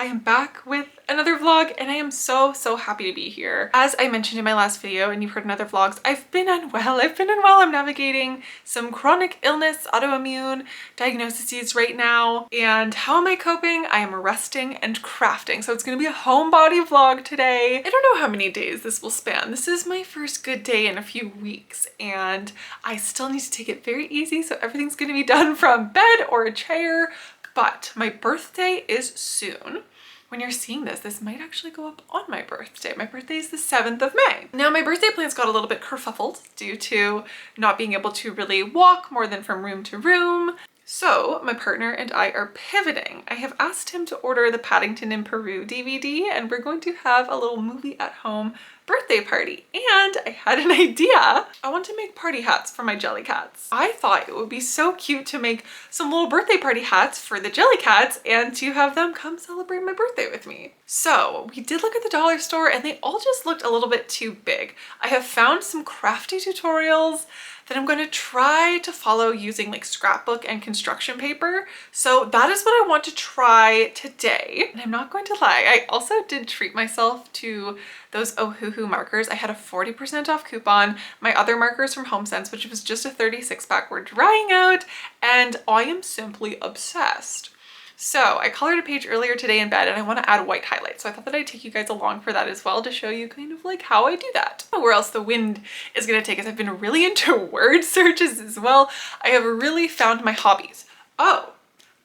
I am back with another vlog and I am so happy to be here. As I mentioned in my last video and you've heard in other vlogs, I've been unwell. I'm navigating some chronic illness, autoimmune diagnoses right now. And how am I coping? I am resting and crafting. So it's gonna be a homebody vlog today. I don't know how many days this will span. This is my first good day in a few weeks and I still need to take it very easy. So everything's gonna be done from bed or a chair. But my birthday is soon. When you're seeing this, this might actually go up on my birthday. My birthday is the 7th of May. Now my birthday plans got a little bit kerfuffled due to not being able to really walk more than from room to room. So my partner and I are pivoting. I have asked him to order the Paddington in Peru DVD and we're going to have a little movie at home birthday party. And I had an idea. I want to make party hats for my jellycats. I thought it would be so cute to make some little birthday party hats for the jellycats and to have them come celebrate my birthday with me. So we did look at the dollar store and they all just looked a little bit too big. I have found some crafty tutorials that I'm going to try to follow using like scrapbook and construction paper. So that is what I want to try today. And I'm not going to lie, I also did treat myself to those Ohuhu markers. I had a 40% off coupon. My other markers from HomeSense, which was just a 36 pack, were drying out and I am simply obsessed. So I colored a page earlier today in bed and I want to add white highlights. So I thought that I'd take you guys along for that as well to show you kind of like how I do that. Where else the wind is going to take us. I've been really into word searches as well. I have really found my hobbies. Oh,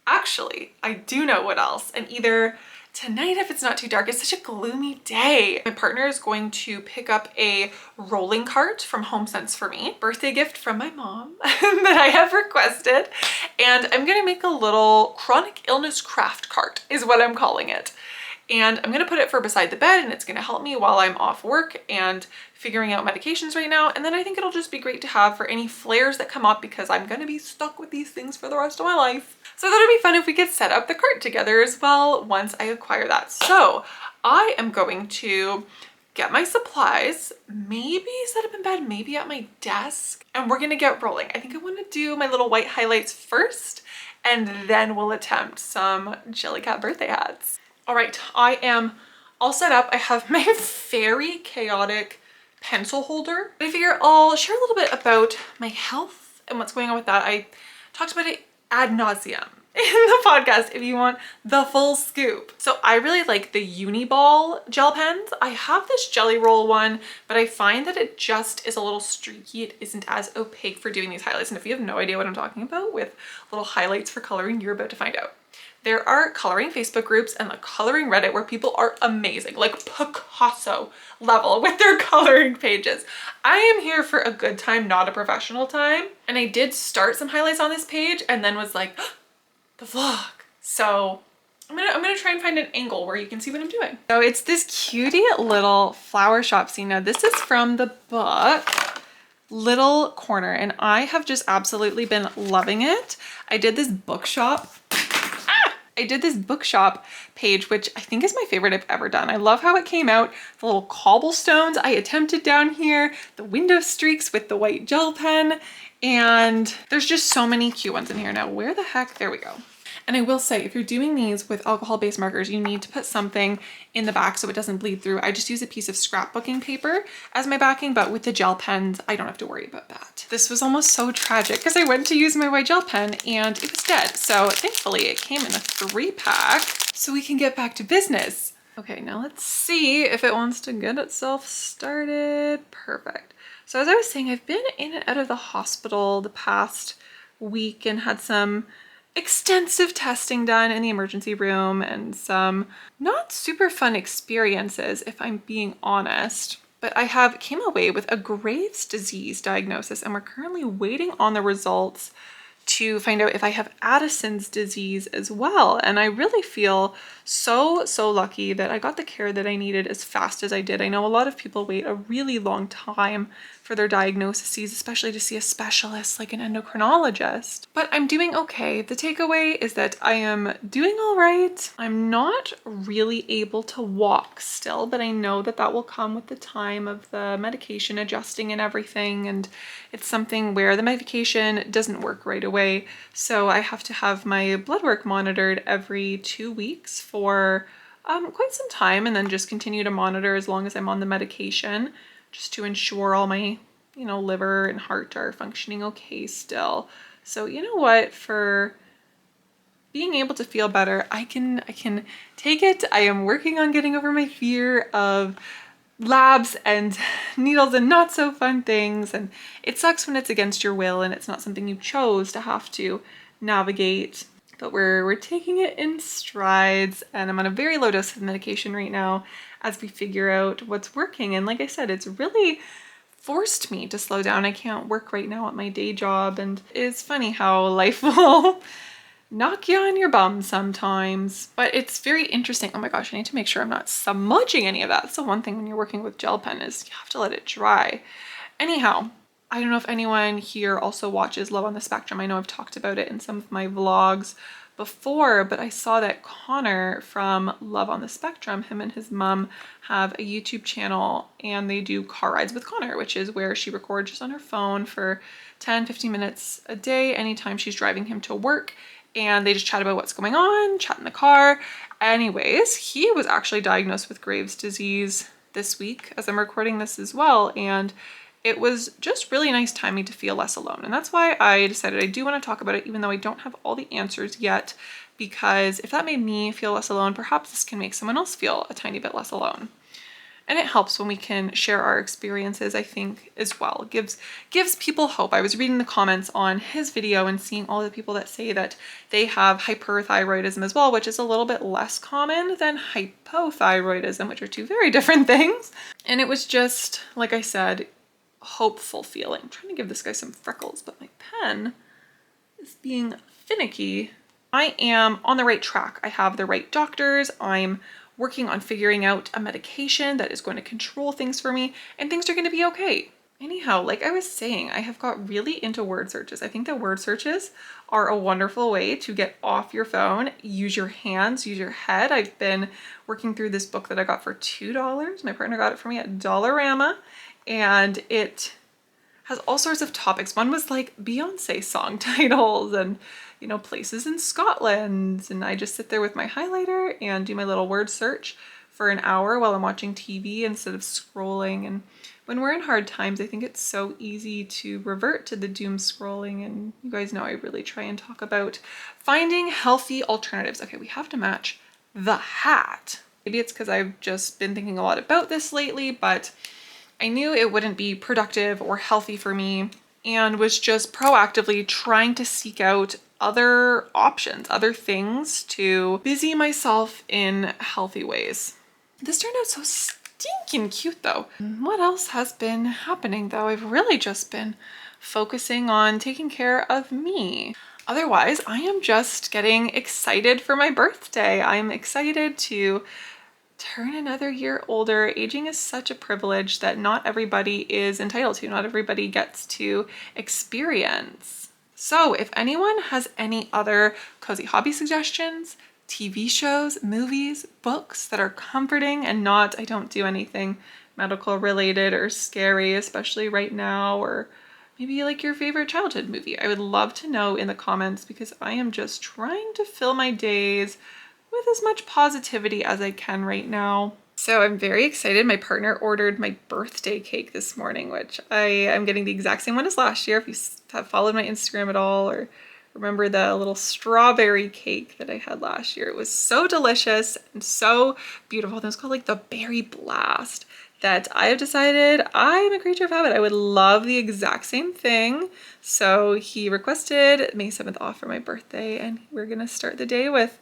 actually, I do know what else. And either tonight, if it's not too dark, it's such a gloomy day. My partner is going to pick up a rolling cart from HomeSense for me. Birthday gift from my mom that I have requested. And I'm gonna make a little chronic illness craft cart is what I'm calling it. And I'm gonna put it for beside the bed and it's gonna help me while I'm off work and figuring out medications right now. And then I think it'll just be great to have for any flares that come up because I'm gonna be stuck with these things for the rest of my life. So I thought it'd be fun if we could set up the cart together as well once I acquire that. So I am going to get my supplies, maybe set up in bed, maybe at my desk, and we're gonna get rolling. I think I wanna do my little white highlights first and then we'll attempt some Jellycat birthday hats. All right, I am all set up. I have my very chaotic pencil holder. I figure I'll share a little bit about my health and what's going on with that. I talked about it ad nauseum in the podcast if you want the full scoop. So I really like the Uniball gel pens. I have this Jelly Roll one, but I find that it just is a little streaky. It isn't as opaque for doing these highlights. And if you have no idea what I'm talking about with little highlights for coloring, you're about to find out. There are coloring Facebook groups and the coloring Reddit where people are amazing, like Picasso level with their coloring pages. I am here for a good time, not a professional time. And I did start some highlights on this page and then was like, oh, the vlog. So I'm gonna try and find an angle where you can see what I'm doing. So it's this cutie little flower shop scene. Now this is from the book Little Corner and I have just absolutely been loving it. I did this bookshop page, which I think is my favorite I've ever done. I love how it came out. The little cobblestones I attempted down here, the window streaks with the white gel pen, and there's just so many cute ones in here. Now, where the heck? There we go. And I will say, if you're doing these with alcohol-based markers, you need to put something in the back so it doesn't bleed through. I just use a piece of scrapbooking paper as my backing, but with the gel pens, I don't have to worry about that. This was almost so tragic because I went to use my white gel pen and it was dead. So thankfully it came in a 3-pack so we can get back to business. Okay, now let's see if it wants to get itself started. Perfect. So as I was saying, I've been in and out of the hospital the past week and had some extensive testing done in the emergency room and some not super fun experiences, if I'm being honest. But I came away with a Graves' disease diagnosis and we're currently waiting on the results to find out if I have Addison's disease as well. And I really feel so lucky that I got the care that I needed as fast as I did. I know a lot of people wait a really long time for their diagnoses, especially to see a specialist like an endocrinologist. But I'm doing okay. The takeaway is that I am doing all right. I'm not really able to walk still, but I know that that will come with the time of the medication adjusting and everything. And it's something where the medication doesn't work right away. So I have to have my blood work monitored every 2 weeks for quite some time, and then just continue to monitor as long as I'm on the medication, just to ensure all my, liver and heart are functioning okay still. So you know what, for being able to feel better, I can take it. I am working on getting over my fear of labs and needles and not so fun things, and it sucks when it's against your will and it's not something you chose to have to navigate, but we're taking it in strides, and I'm on a very low dose of medication right now as we figure out what's working. And like I said, it's really forced me to slow down. I can't work right now at my day job, and it's funny how life will knock you on your bum sometimes, but it's very interesting. Oh my gosh, I need to make sure I'm not smudging any of that. That's the one thing when you're working with gel pen, is you have to let it dry. Anyhow, I don't know if anyone here also watches Love on the Spectrum. I know I've talked about it in some of my vlogs before, but I saw that Connor from Love on the Spectrum, him and his mom have a YouTube channel, and they do car rides with Connor, which is where she records just on her phone for 10-15 minutes a day anytime she's driving him to work, and they just chat about what's going on, chat in the car. Anyways, he was actually diagnosed with Graves' disease this week as I'm recording this as well, and it was just really nice timing to feel less alone. And that's why I decided I do want to talk about it, even though I don't have all the answers yet, because if that made me feel less alone, perhaps this can make someone else feel a tiny bit less alone. And it helps when we can share our experiences, I think, as well. It gives people hope. I was reading the comments on his video and seeing all the people that say that they have hyperthyroidism as well, which is a little bit less common than hypothyroidism, which are two very different things. And it was just, like I said, hopeful feeling. I'm trying to give this guy some freckles, but my pen is being finicky. I am on the right track. I have the right doctors. I'm working on figuring out a medication that is going to control things for me, and things are going to be okay. Anyhow, like I was saying, I have got really into word searches. I think that word searches are a wonderful way to get off your phone, use your hands, use your head. I've been working through this book that I got for $2. My partner got it for me at Dollarama, and it has all sorts of topics. One was like Beyonce song titles and, places in Scotland. And I just sit there with my highlighter and do my little word search for an hour while I'm watching TV instead of scrolling. And when we're in hard times, I think it's so easy to revert to the doom scrolling. And you guys know I really try and talk about finding healthy alternatives. Okay, we have to match the hat. Maybe it's because I've just been thinking a lot about this lately, but I knew it wouldn't be productive or healthy for me, and was just proactively trying to seek out other options, other things to busy myself in healthy ways. This turned out so stinking cute though. What else has been happening though? I've really just been focusing on taking care of me. Otherwise, I am just getting excited for my birthday. I'm excited to turn another year older. Aging is such a privilege that not everybody is entitled to, not everybody gets to experience. So if anyone has any other cozy hobby suggestions, TV shows, movies, books that are comforting and not, I don't do anything medical related or scary, especially right now, or maybe like your favorite childhood movie, I would love to know in the comments, because I am just trying to fill my days with as much positivity as I can right now. So I'm very excited. My partner ordered my birthday cake this morning, which I am getting the exact same one as last year. If you have followed my Instagram at all, or remember the little strawberry cake that I had last year, it was so delicious and so beautiful. It was called like the Berry Blast, that I have decided I'm a creature of habit. I would love the exact same thing. So he requested May 7th off for my birthday, and we're gonna start the day with,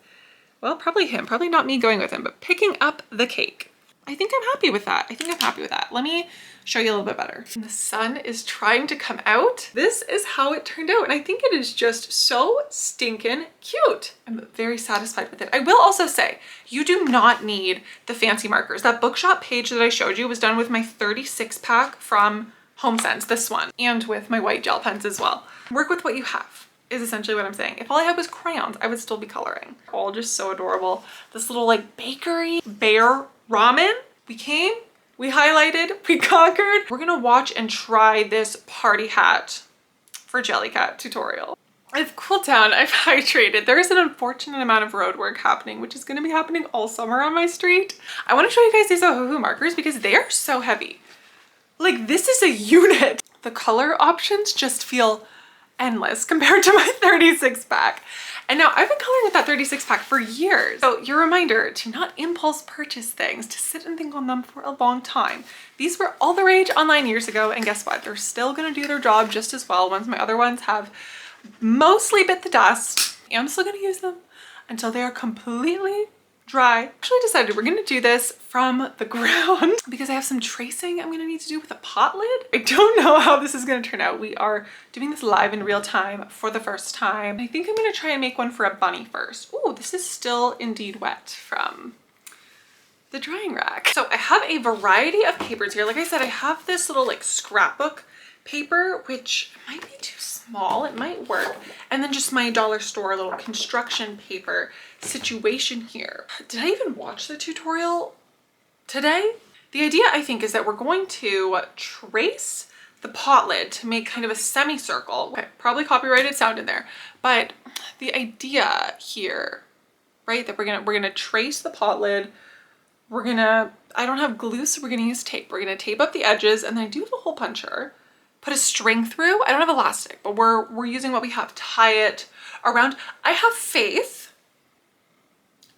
well, probably him, probably not me going with him, but picking up the cake. I think I'm happy with that. Let me show you a little bit better. The sun is trying to come out. This is how it turned out, and I think it is just so stinking cute. I'm very satisfied with it. I will also say, you do not need the fancy markers. That bookshop page that I showed you was done with my 36 pack from HomeSense, this one, and with my white gel pens as well. Work with what you have, is essentially what I'm saying. If all I had was crayons, I would still be coloring. All just so adorable. This little like bakery bear ramen. We came, we highlighted, we conquered. We're gonna watch and try this party hat for Jellycat tutorial. I've cooled down, I've hydrated. There is an unfortunate amount of road work happening, which is going to be happening all summer on my street. I want to show you guys these Ohuhu markers because they are so heavy. Like, this is a unit. The color options just feel endless compared to my 36 pack. And now I've been coloring with that 36 pack for years. So your reminder to not impulse purchase things, to sit and think on them for a long time. These were all the rage online years ago, and guess what? They're still gonna do their job just as well once my other ones have mostly bit the dust. I'm still gonna use them until they are completely dry. Actually decided we're gonna do this from the ground because I have some tracing I'm gonna need to do with a pot lid. I don't know how this is gonna turn out. We are doing this live in real time for the first time. I think I'm gonna try and make one for a bunny first. Oh, this is still indeed wet from the drying rack. So I have a variety of papers here. Like I said, I have this little like scrapbook paper, which might be too small, it might work. And then just my dollar store little construction paper situation here. Did I even watch the tutorial today? The idea, I think, is that we're going to trace the pot lid to make kind of a semicircle. Okay, probably copyrighted sound in there, but the idea here, right, that we're gonna trace the pot lid. I don't have glue, so we're gonna use tape. We're gonna tape up the edges, and then I do have a hole puncher. Put a string through. I don't have elastic, but we're using what we have. Tie it around. I have faith,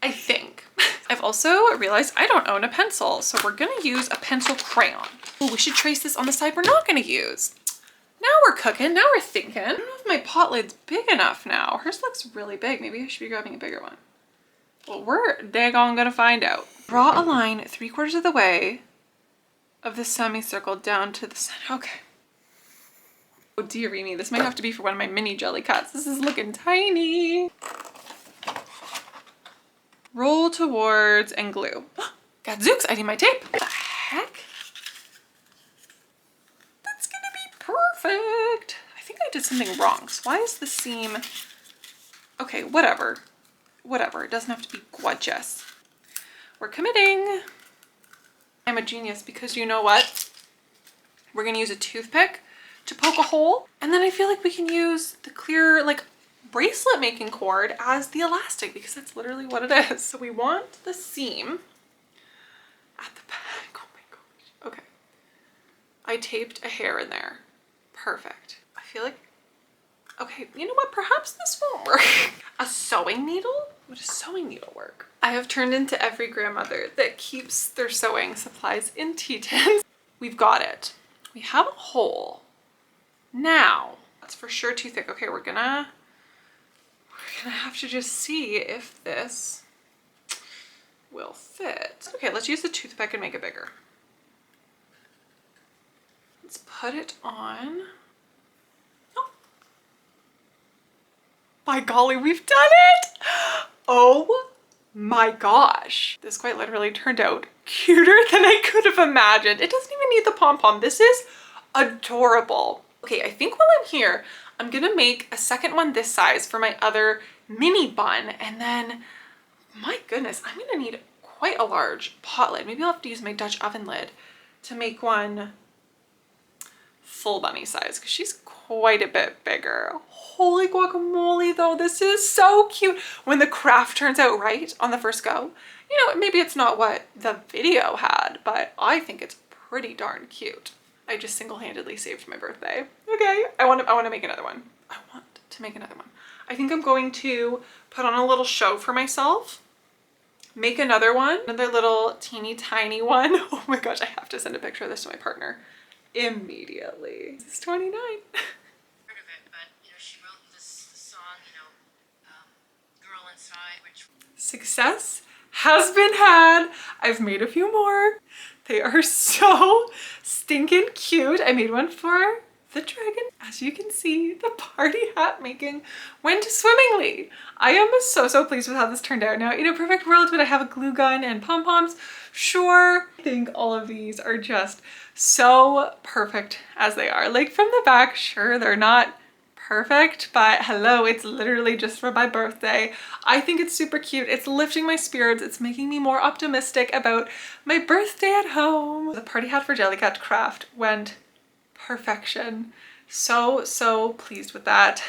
I think. I've also realized I don't own a pencil, so we're gonna use a pencil crayon. Oh, we should trace this on the side we're not gonna use. Now we're cooking, now we're thinking. I don't know if my pot lid's big enough now. Hers looks really big. Maybe I should be grabbing a bigger one. Well, we're daggone gonna find out. Draw a line 3/4 of the way of the semicircle down to the center. Okay. Oh dear me, this might have to be for one of my mini jellycats. This is looking tiny. Roll towards and glue. Gadzooks, I need my tape. What the heck? That's gonna be perfect. I think I did something wrong. So why is the seam? Okay, whatever. Whatever, it doesn't have to be gorgeous. We're committing. I'm a genius because you know what? We're gonna use a toothpick to poke a hole. And then I feel like we can use the clear like bracelet making cord as the elastic because that's literally what it is. So we want the seam at the back. Oh my gosh. Okay. I taped a hair in there. Perfect. I feel like, okay, you know what? Perhaps this won't work. A sewing needle? Would a sewing needle work? I have turned into every grandmother that keeps their sewing supplies in tea tins. We've got it. We have a hole. Now, that's for sure too thick. Okay, we're gonna have to just see if this will fit. Okay, let's use the toothpick and make it bigger. Let's put it on. Oh. My golly, we've done it! Oh my gosh. This quite literally turned out cuter than I could have imagined. It doesn't even need the pom-pom. This is adorable. Okay, I think while I'm here, I'm gonna make a second one this size for my other mini bun. And then, my goodness, I'm gonna need quite a large pot lid. Maybe I'll have to use my Dutch oven lid to make one full bunny size because she's quite a bit bigger. Holy guacamole though, this is so cute. When the craft turns out right on the first go, you know, maybe it's not what the video had, but I think it's pretty darn cute. I just single-handedly saved my birthday. Okay, I want to make another one. I want to make another one. I think I'm going to put on a little show for myself, make another one, another little teeny tiny one. Oh my gosh, I have to send a picture of this to my partner immediately. This is 29. Heard of it, but you know, she wrote this song, you know, Girl Inside, which Success has been had. I've made a few more. They are so stinking cute. I made one for the dragon. As you can see, the party hat making went swimmingly. I am so pleased with how this turned out. Now, in a perfect world, would I have a glue gun and pom-poms? Sure. I think all of these are just so perfect as they are. Like from the back, sure, they're not perfect, but hello, it's literally just for my birthday. I think it's super cute. It's lifting my spirits. It's making me more optimistic about my birthday at home. The party hat for Jellycat craft went perfection. So pleased with that.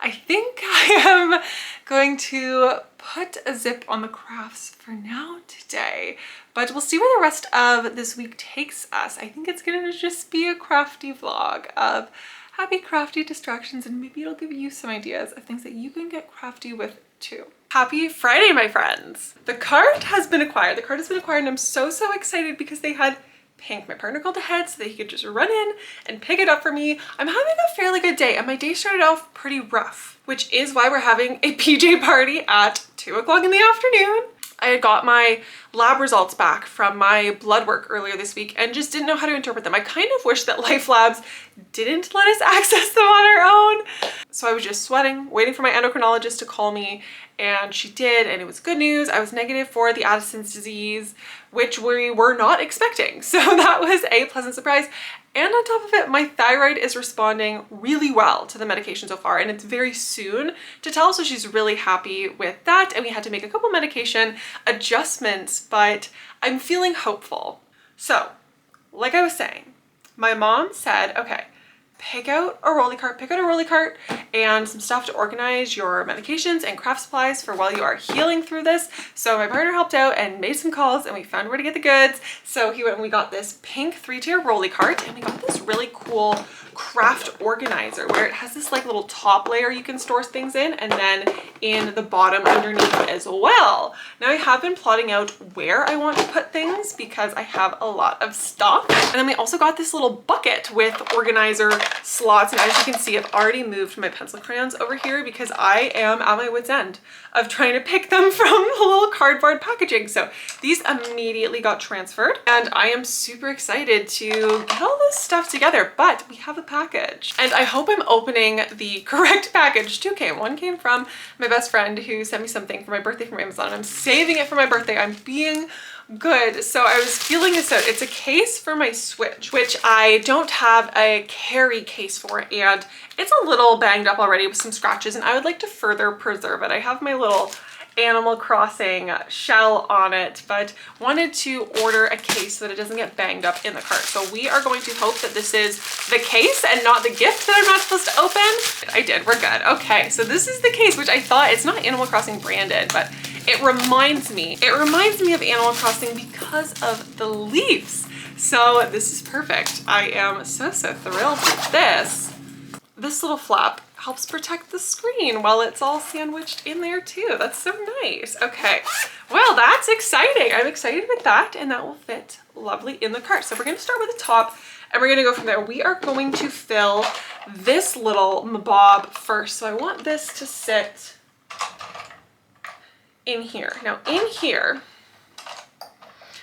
I think I am going to put a zip on the crafts for now today, but we'll see where the rest of this week takes us. I think it's gonna just be a crafty vlog of happy crafty distractions, and maybe it'll give you some ideas of things that you can get crafty with too. Happy Friday, my friends. The cart has been acquired. The cart has been acquired and I'm so excited because they had pink. My partner called ahead so that he could just run in and pick it up for me. I'm having a fairly good day and my day started off pretty rough, which is why we're having a PJ party at 2 o'clock in the afternoon. I had got my lab results back from my blood work earlier this week and just didn't know how to interpret them. I kind of wish that Life Labs didn't let us access them on our own. So I was just sweating, waiting for my endocrinologist to call me, and she did, and it was good news. I was negative for the Addison's disease, which we were not expecting. So that was a pleasant surprise. And on top of it, my thyroid is responding really well to the medication so far, and it's very soon to tell, so she's really happy with that. And we had to make a couple medication adjustments, but I'm feeling hopeful. So, like I was saying, my mom said, okay, pick out a rolly cart and some stuff to organize your medications and craft supplies for while you are healing through this. So my partner helped out and made some calls and we found where to get the goods. So he went and we got this pink 3-tier rolly cart and we got this really cool craft organizer where it has this like little top layer you can store things in, and then in the bottom underneath as well. Now I have been plotting out where I want to put things because I have a lot of stuff. And then we also got this little bucket with organizer slots, and as you can see, I've already moved my pencil crayons over here because I am at my wit's end of trying to pick them from the little cardboard packaging. So these immediately got transferred and I am super excited to get all this stuff together, but we have a package and I hope I'm opening the correct package. 2 came. One came from my best friend who sent me something for my birthday from Amazon. I'm saving it for my birthday. I'm being good. So I was feeling this out. It's a case for my Switch, which I don't have a carry case for, and it's a little banged up already with some scratches, and I would like to further preserve it. I have my little Animal Crossing shell on it, but wanted to order a case so that it doesn't get banged up in the cart. So we are going to hope that this is the case and not the gift that I'm not supposed to open. I did, we're good. Okay, so this is the case, which I thought, it's not Animal Crossing branded, but it reminds me of Animal Crossing because of the leaves. So this is perfect. I am so thrilled with this. This little flap helps protect the screen while it's all sandwiched in there too. That's so nice. Okay, well, that's exciting. I'm excited with that, and that will fit lovely in the cart. So we're gonna start with the top and we're gonna go from there. We are going to fill this little mabob first. So I want this to sit in here. Now in here,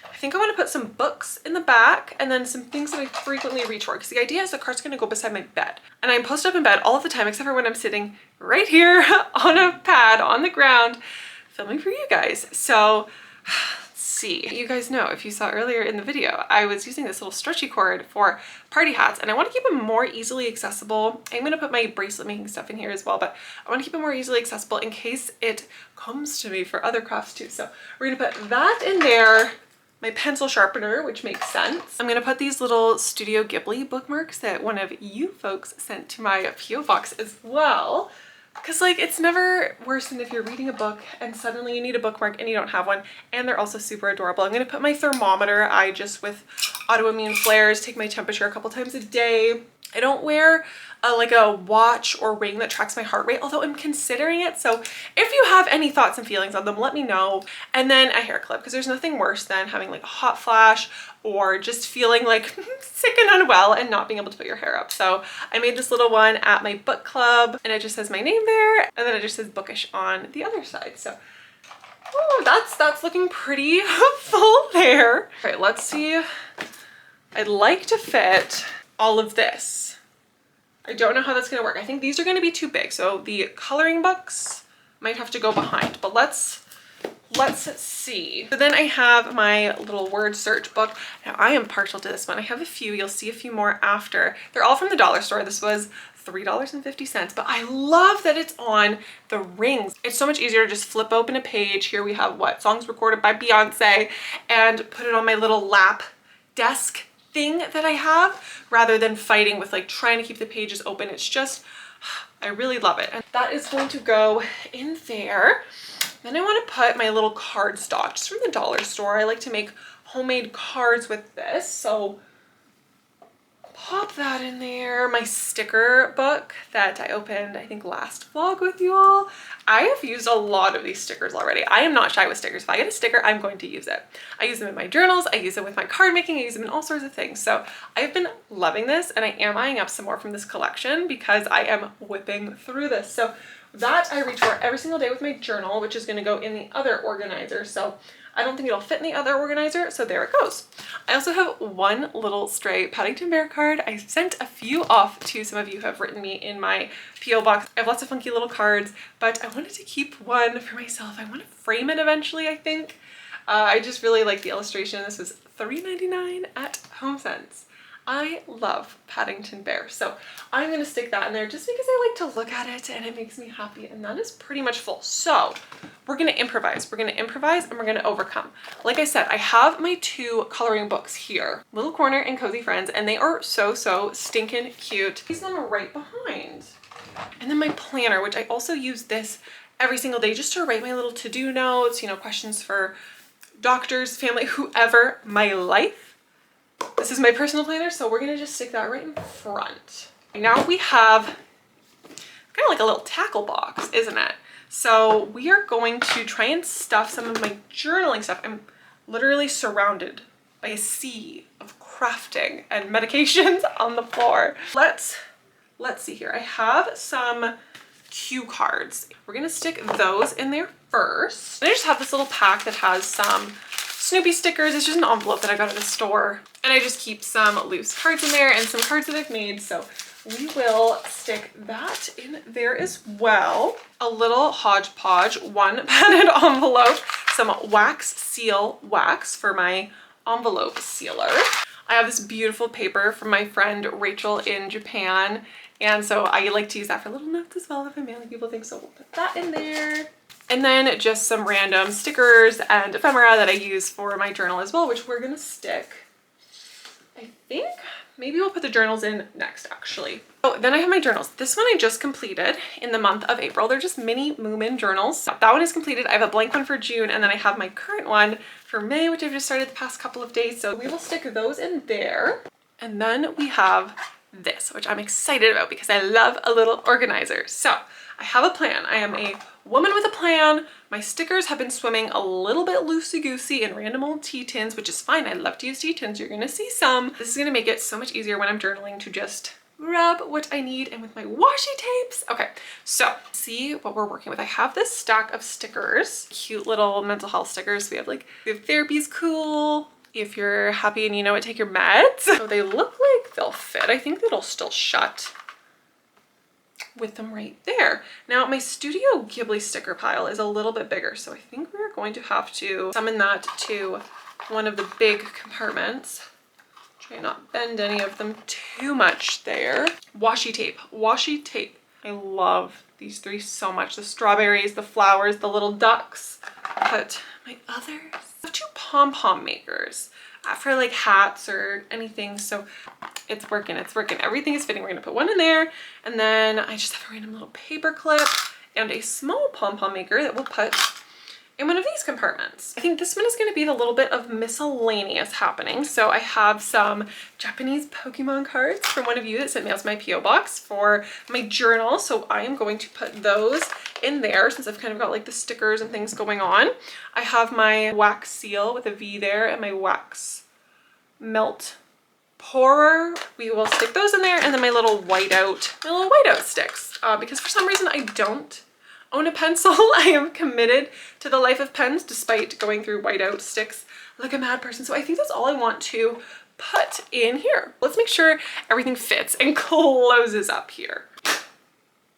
I think I want to put some books in the back and then some things that I frequently reach for, because the idea is the cart's going to go beside my bed. And I'm posted up in bed all of the time except for when I'm sitting right here on a pad on the ground filming for you guys. So let's see. You guys know, if you saw earlier in the video, I was using this little stretchy cord for party hats and I want to keep them more easily accessible. I'm going to put my bracelet making stuff in here as well, but I want to keep it more easily accessible in case it comes to me for other crafts too. So we're going to put that in there. My pencil sharpener, which makes sense. I'm gonna put these little Studio Ghibli bookmarks that one of you folks sent to my PO box as well. Because like, it's never worse than if you're reading a book and suddenly you need a bookmark and you don't have one, and they're also super adorable. I'm gonna put my thermometer. I just, with autoimmune flares, take my temperature a couple times a day. I don't wear like a watch or ring that tracks my heart rate, although I'm considering it. So if you have any thoughts and feelings on them, let me know. And then a hair clip, because there's nothing worse than having like a hot flash or just feeling like sick and unwell and not being able to put your hair up. So I made this little one at my book club and it just says my name there, and then it just says bookish on the other side. So oh, that's looking pretty full there. All right, let's see. I'd like to fit all of this. I don't know how that's gonna work. I think these are gonna be too big. So the coloring books might have to go behind, but let's see. So then I have my little word search book. Now I am partial to this one. I have a few, you'll see a few more after. They're all from the dollar store. This was $3.50, but I love that it's on the rings. It's so much easier to just flip open a page. Here we have what? Songs recorded by Beyonce, and put it on my little lap desk thing that I have, rather than fighting with like trying to keep the pages open. It's just I really love it. And that is going to go in there. Then I want to put my little card stock just from the dollar store. I like to make homemade cards with this, so pop that in there. My sticker book that I opened, I think last vlog with you all. I have used a lot of these stickers already. I am not shy with stickers. If I get a sticker, I'm going to use it. I use them in my journals. I use them with my card making. I use them in all sorts of things. So I've been loving this, and I am eyeing up some more from this collection because I am whipping through this. So that I reach for every single day with my journal, which is going to go in the other organizer. So I don't think it'll fit in the other organizer, so there it goes. I also have one little stray Paddington Bear card. I sent a few off to some of you who have written me in my PO box. I have lots of funky little cards, but I wanted to keep one for myself. I want to frame it eventually, I think. I just really like the illustration. This was $3.99 at HomeSense. I love Paddington Bear, so I'm going to stick that in there just because I like to look at it and it makes me happy, and that is pretty much full. So we're going to improvise. We're going to improvise and we're going to overcome. Like I said, I have my two coloring books here, Little Corner and Cozy Friends, and they are so stinking cute. These them right behind. And then my planner, which I also use this every single day just to write my little to-do notes, you know, questions for doctors, family, whoever, my life. This is my personal planner, so we're gonna just stick that right in front. Now we have kind of like a little tackle box, isn't it? So we are going to try and stuff some of my journaling stuff. I'm literally surrounded by a sea of crafting and medications on the floor. Let's see here. I have some cue cards. We're gonna stick those in there first. And I just have this little pack that has some Snoopy stickers. It's just an envelope that I got at the store. And I just keep some loose cards in there and some cards that I've made. So we will stick that in there as well. A little hodgepodge, one padded envelope, some wax seal wax for my envelope sealer. I have this beautiful paper from my friend Rachel in Japan. And so I like to use that for little notes as well if I'm mailing people things. So we'll put that in there. And then just some random stickers and ephemera that I use for my journal as well, which we're gonna stick. I think maybe we'll put the journals in next actually. Oh, then I have my journals. This one I just completed in the month of April. They're just mini Moomin journals. That one is completed. I have a blank one for June, and then I have my current one for May, which I've just started the past couple of days. So we will stick those in there. And then we have this, which I'm excited about because I love a little organizer. So I have a plan. I am a woman with a plan. My stickers have been swimming a little bit loosey-goosey in random old tea tins, which is fine. I love to use tea tins. You're gonna see some. This is gonna make it so much easier when I'm journaling to just grab what I need. And with my washi tapes. Okay, so see what we're working with. I have this stack of stickers, cute little mental health stickers. We have like, if therapy's cool, if you're happy and you know it, take your meds. So they look like they'll fit. I think that'll still shut with them right there. Now my Studio Ghibli sticker pile is a little bit bigger, so I think we're going to have to summon that to one of the big compartments. Try not bend any of them too much there. Washi tape, washi tape. I love these three so much. The strawberries, the flowers, the little ducks. But my others, I have two pom-pom makers for like hats or anything. So it's working, it's working. Everything is fitting. We're gonna put one in there, and then I just have a random little paper clip and a small pom-pom maker that we'll put in one of these compartments. I think this one is going to be the little bit of miscellaneous happening. So I have some Japanese Pokemon cards from one of you that sent mails to my PO box for my journal. So I am going to put those in there since I've kind of got like the stickers and things going on. I have my wax seal with a V there and my wax melt pourer. We will stick those in there, and then my little whiteout sticks because for some reason I don't own a pencil. I am committed to the life of pens despite going through whiteout sticks like a mad person. So I think that's all I want to put in here. Let's make sure everything fits and closes up here.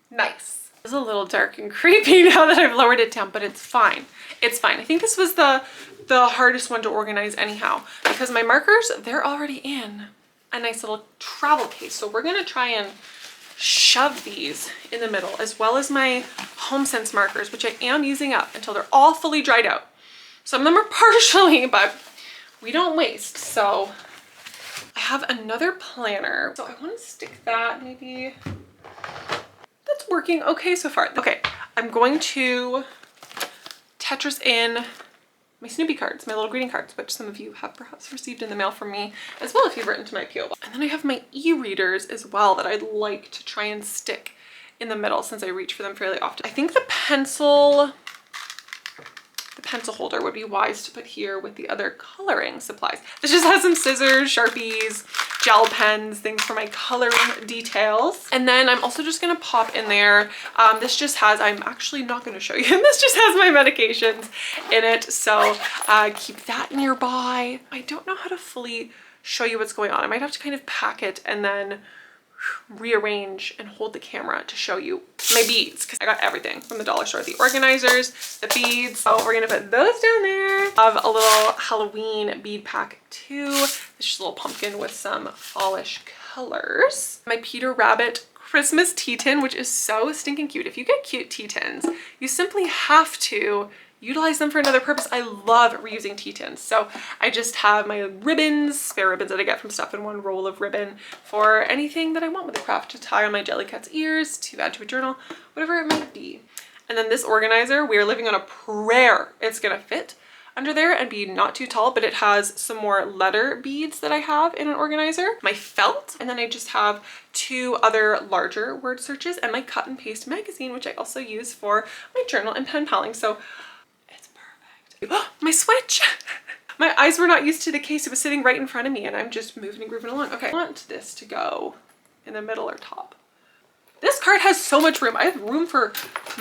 Nice. It's a little dark and creepy now that I've lowered it down, but it's fine. It's fine. I think this was the hardest one to organize anyhow, because my markers, they're already in a nice little travel case. So we're gonna try and shove these in the middle, as well as my HomeSense markers, which I am using up until they're all fully dried out. Some of them are partially, but we don't waste. So I have another planner. So I want to stick that maybe, that's working okay so far. Okay, I'm going to Tetris in my Snoopy cards, my little greeting cards, which some of you have perhaps received in the mail from me as well if you've written to my PO box. And then I have my e-readers as well that I'd like to try and stick in the middle since I reach for them fairly often. I think the pencil holder would be wise to put here with the other coloring supplies. This just has some scissors, Sharpies, gel pens, things for my coloring details. And then I'm also just gonna pop in there, this just has, I'm actually not gonna show you, this just has my medications in it. So keep that nearby. I don't know how to fully show you what's going on. I might have to kind of pack it and then rearrange and hold the camera to show you my beads, because I got everything from the dollar store. The organizers, the beads. So we're gonna put those down there. I have a little Halloween bead pack too. It's just a little pumpkin with some fallish colors. My Peter Rabbit Christmas tea tin, which is so stinking cute. If you get cute tea tins, you simply have to utilize them for another purpose. I love reusing tea tins. So I just have my ribbons, spare ribbons that I get from Stuff in One, roll of ribbon for anything that I want with the craft, to tie on my jellycats ears, to add to a journal, whatever it might be. And then this organizer, we are living on a prayer it's gonna fit under there and be not too tall, but it has some more letter beads that I have in an organizer, my felt, and then I just have 2 other larger word searches and my cut and paste magazine, which I also use for my journal and pen paling. So my switch. My eyes were not used to the case. It was sitting right in front of me and I'm just moving and grooving along. Okay, I want this to go in the middle or top. This card has so much room. I have room for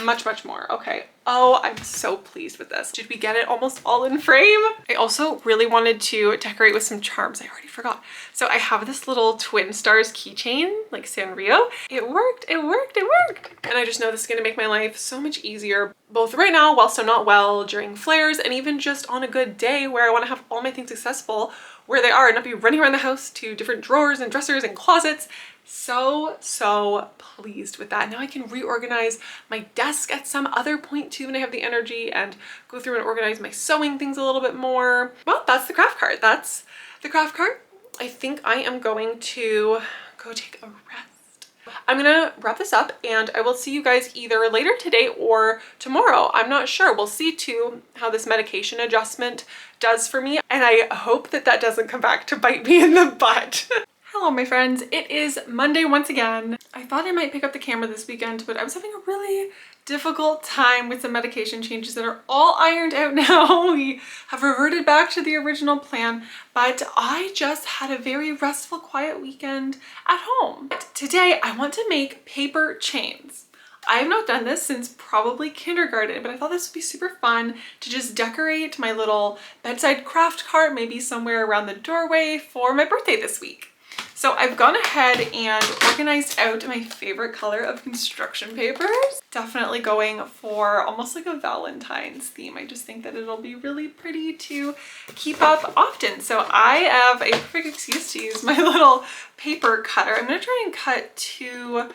much, much more. Okay. Oh, I'm so pleased with this. Did we get it almost all in frame? I also really wanted to decorate with some charms. I already forgot. So I have this little Twin Stars keychain, like Sanrio. It worked, it worked, it worked. And I just know this is gonna make my life so much easier, both right now, while so not well, during flares, and even just on a good day where I wanna have all my things accessible where they are and not be running around the house to different drawers and dressers and closets. So pleased with that. Now I can reorganize my desk at some other point too when I have the energy, and go through and organize my sewing things a little bit more. Well, that's the craft card. That's the craft card. I think I am going to go take a rest. I'm gonna wrap this up and I will see you guys either later today or tomorrow. I'm not sure. We'll see too how this medication adjustment does for me, and I hope that that doesn't come back to bite me in the butt. Hello my friends, it is Monday once again. I thought I might pick up the camera this weekend, but I was having a really difficult time with some medication changes that are all ironed out now. We have reverted back to the original plan, but I just had a very restful, quiet weekend at home. Today, I want to make paper chains. I have not done this since probably kindergarten, but I thought this would be super fun to just decorate my little bedside craft cart, maybe somewhere around the doorway for my birthday this week. So I've gone ahead and organized out my favorite color of construction papers. Definitely going for almost like a Valentine's theme. I just think that it'll be really pretty to keep up often. So I have a perfect excuse to use my little paper cutter. I'm gonna try and cut two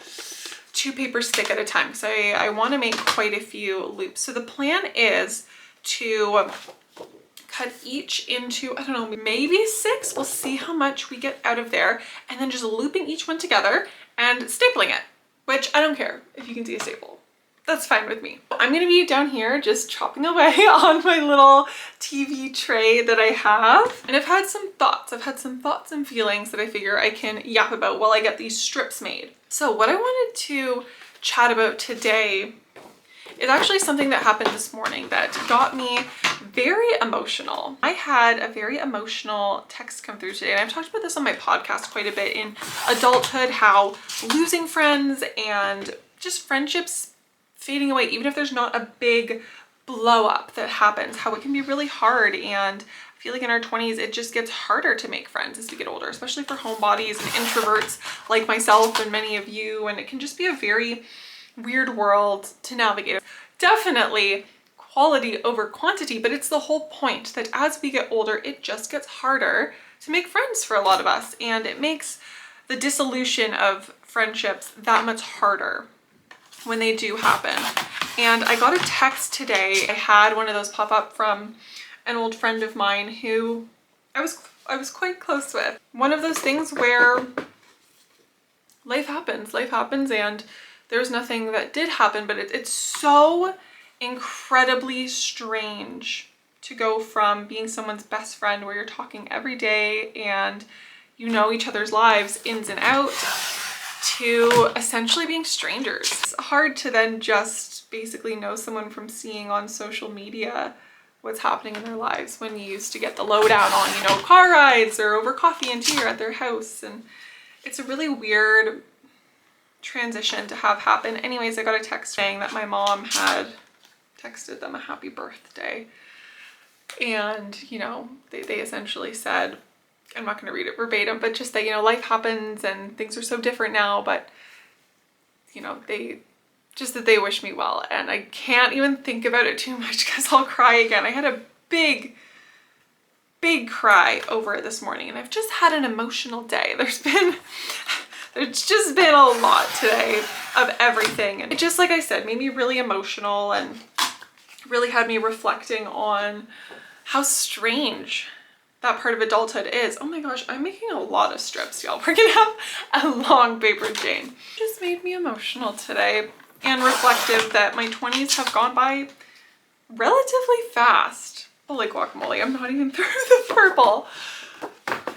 papers thick at a time because I want to make quite a few loops. So the plan is to cut each into, I don't know, maybe 6. We'll see how much we get out of there, and then just looping each one together and stapling it, which I don't care if you can see a staple. That's fine with me. I'm gonna be down here just chopping away on my little TV tray that I have. And I've had some thoughts. I've had some thoughts and feelings that I figure I can yap about while I get these strips made. So what I wanted to chat about today is actually something that happened this morning that got me very emotional. I had a very emotional text come through today, and I've talked about this on my podcast quite a bit in adulthood, how losing friends and just friendships fading away, even if there's not a big blow up that happens, how it can be really hard. And I feel like in our 20s, it just gets harder to make friends as we get older, especially for homebodies and introverts like myself and many of you. And it can just be a very weird world to navigate. Definitely quality over quantity, but it's the whole point that as we get older, it just gets harder to make friends for a lot of us, and it makes the dissolution of friendships that much harder when they do happen. And I got a text today. I had one of those pop up from an old friend of mine who I was quite close with. One of those things where life happens, and there was nothing that did happen, but it's so incredibly strange to go from being someone's best friend where you're talking every day and you know each other's lives ins and out to essentially being strangers. It's hard to then just basically know someone from seeing on social media what's happening in their lives when you used to get the lowdown on, you know, car rides or over coffee and tea or at their house. And it's a really weird transition to have happen. Anyways, I got a text saying that my mom had texted them a happy birthday. And, you know, they essentially said, I'm not going to read it verbatim, but just that, you know, life happens and things are so different now, but, you know, that they wish me well. And I can't even think about it too much because I'll cry again. I had a big cry over it this morning, and I've just had an emotional day. There's just been a lot today of everything. And it just, like I said, made me really emotional and really had me reflecting on how strange that part of adulthood is. Oh my gosh, I'm making a lot of strips, y'all. We're gonna have a long paper chain. Just made me emotional today and reflective that my 20s have gone by relatively fast. Holy guacamole, I'm not even through the purple.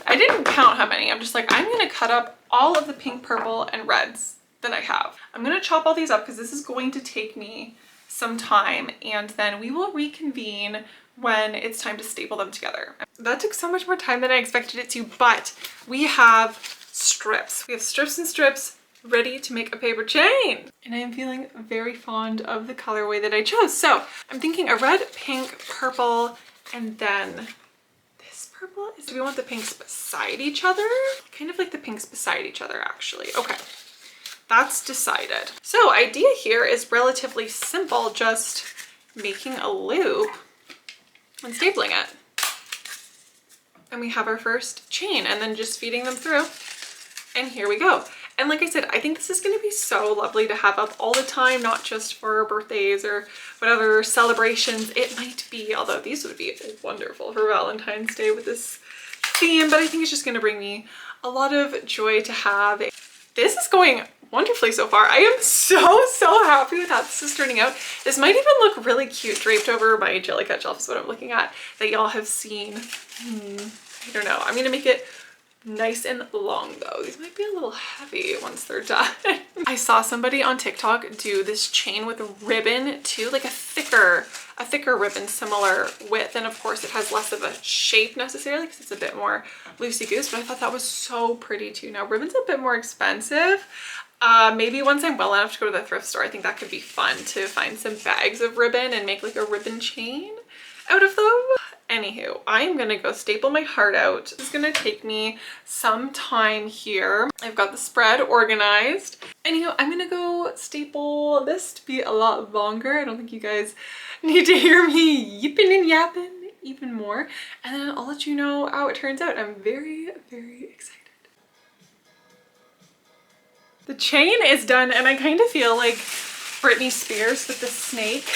I didn't count how many. I'm just like, I'm gonna cut up all of the pink, purple, and reds that I have. I'm gonna chop all these up because this is going to take me some time, and then we will reconvene when it's time to staple them together. That took so much more time than I expected it to, but we have strips. We have strips and strips ready to make a paper chain. And I am feeling very fond of the colorway that I chose. So I'm thinking a red, pink, purple, and then this purple. Do we want the pinks beside each other? Kind of like the pinks beside each other, actually. Okay, that's decided. So idea here is relatively simple, just making a loop and stapling it. And we have our first chain and then just feeding them through. And here we go. And like I said, I think this is going to be so lovely to have up all the time, not just for birthdays or whatever celebrations it might be, although these would be wonderful for Valentine's Day with this theme, but I think it's just going to bring me a lot of joy to have. This is going wonderfully so far. I am so happy with how this is turning out. This might even look really cute draped over my jellycat shelf is what I'm looking at that y'all have seen. I don't know. I'm gonna make it nice and long though. These might be a little heavy once they're done. I saw somebody on TikTok do this chain with a ribbon too, like a thicker ribbon, similar width, and of course it has less of a shape necessarily because it's a bit more loosey-goose, but I thought that was so pretty too. Now ribbon's a bit more expensive. Maybe once I'm well enough to go to the thrift store, I think that could be fun to find some bags of ribbon and make like a ribbon chain out of them. Anywho, I am gonna go staple my heart out. This is gonna take me some time here. I've got the spread organized. Anywho, I'm gonna go staple this to be a lot longer. I don't think you guys need to hear me yipping and yapping even more. And then I'll let you know how it turns out. I'm very excited. The chain is done, and I kind of feel like Britney Spears with the snake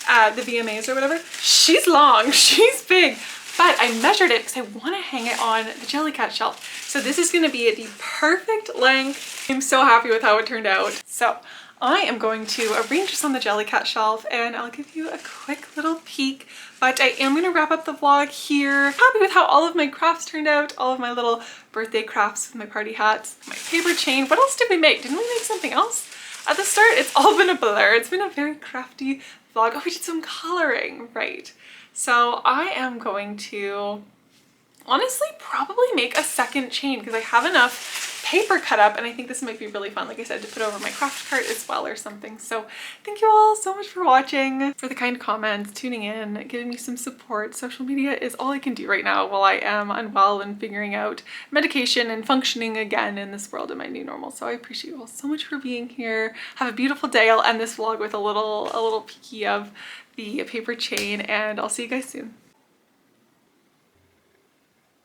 at the VMAs or whatever. She's long, she's big, but I measured it because I want to hang it on the jellycat shelf. So this is going to be the perfect length. I'm so happy with how it turned out. So I am going to arrange this on the jellycat shelf and I'll give you a quick little peek, but I am going to wrap up the vlog here. Happy with how all of my crafts turned out, all of my little birthday crafts with my party hats, my paper chain. What else did we make? Didn't we make something else at the start? It's all been a blur. It's been a very crafty vlog. Oh, we did some coloring, right? So I am going to honestly probably make a second chain because I have enough paper cut up and I think this might be really fun, like I said, to put over my craft cart as well or something. So thank you all so much for watching, for the kind comments, tuning in, giving me some support. Social media is all I can do right now while I am unwell and figuring out medication and functioning again in this world in my new normal. So I appreciate you all so much for being here. Have a beautiful day. I'll end this vlog with a little peeky of the paper chain and I'll see you guys soon.